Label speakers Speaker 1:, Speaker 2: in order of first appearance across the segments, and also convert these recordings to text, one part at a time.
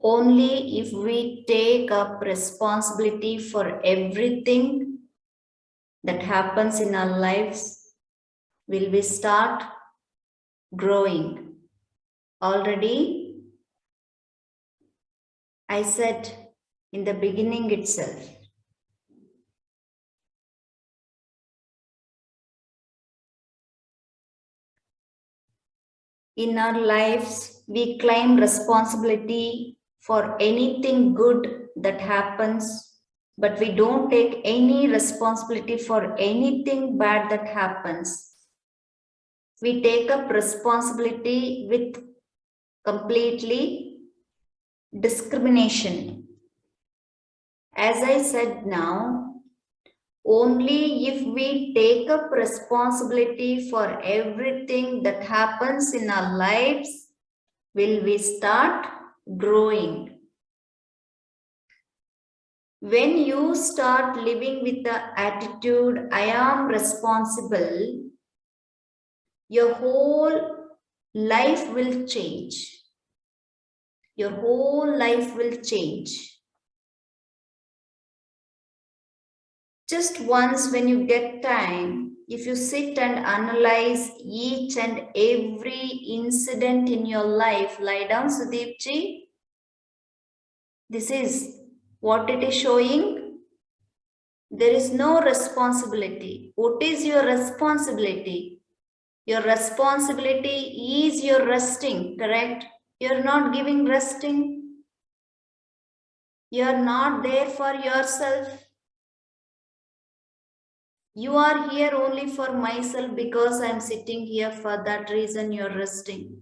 Speaker 1: Only if we take up responsibility for everything that happens in our lives will we start growing. Already, I said in the beginning itself, in our lives, we claim responsibility for anything good that happens, but we don't take any responsibility for anything bad that happens. We take up responsibility with completely discrimination. As I said now, only if we take up responsibility for everything that happens in our lives will we start growing. When you start living with the attitude, I am responsible, your whole life will change. Your whole life will change. Just once when you get time, if you sit and analyze each and every incident in your life, lie down Sudeepji. This is what it is showing. There is no responsibility. What is your responsibility? Your responsibility is your resting, correct? You're not giving resting. You're not there for yourself. You are here only for myself because I'm sitting here. For that reason, you're resting.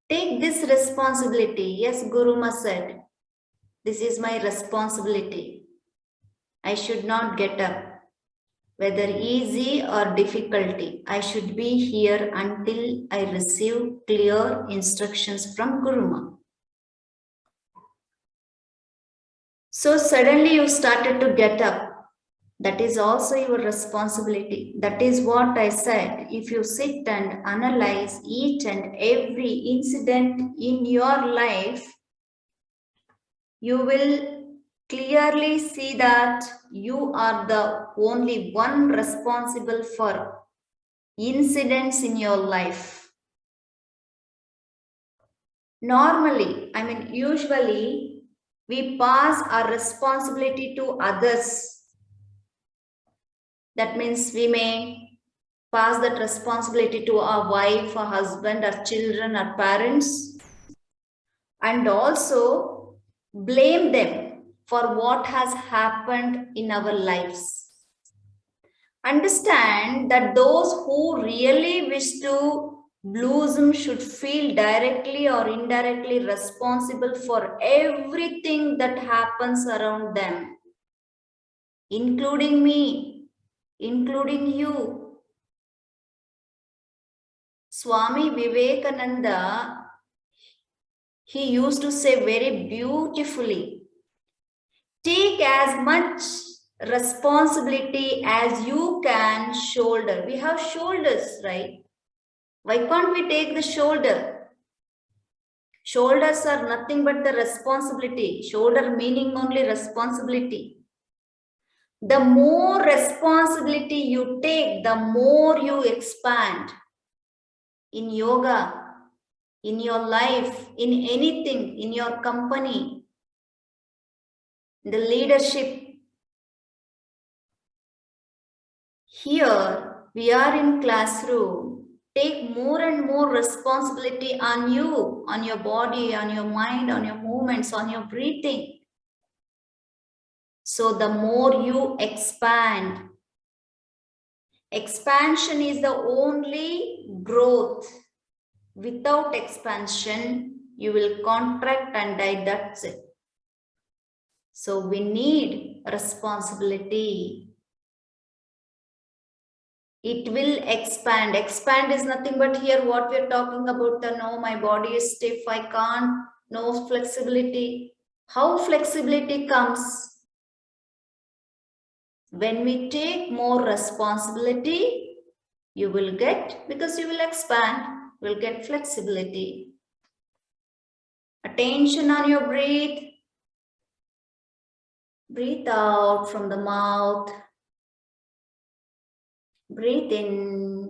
Speaker 1: Take this responsibility. Yes, Guruma said, this is my responsibility. I should not get up. Whether easy or difficulty, I should be here until I receive clear instructions from Guruma. So suddenly you started to get up. That is also your responsibility. That is what I said. If you sit and analyze each and every incident in your life, you will clearly see that you are the only one responsible for incidents in your life. Normally, usually, we pass our responsibility to others. That means we may pass that responsibility to our wife, our husband, our children, our parents, and also blame them for what has happened in our lives. Understand that those who really wish to blossom should feel directly or indirectly responsible for everything that happens around them, including me, including you. Swami Vivekananda, he used to say very beautifully, take as much responsibility as you can shoulder. We have shoulders, right? Why can't we take the shoulder? Shoulders are nothing but the responsibility. Shoulder meaning only responsibility. The more responsibility you take, the more you expand. In yoga, in your life, in anything, in your company, the leadership. Here, we are in classroom. Take more and more responsibility on you, on your body, on your mind, on your movements, on your breathing. So the more you expand, expansion is the only growth. Without expansion, you will contract and die, that's it. So we need responsibility. It will expand. Expand is nothing but here what we are talking about, the no, my body is stiff, I can't, no flexibility. How flexibility comes? When we take more responsibility, you will get, because you will expand, will get flexibility. A Attention on your breath. Breathe out from the mouth. Breathe in.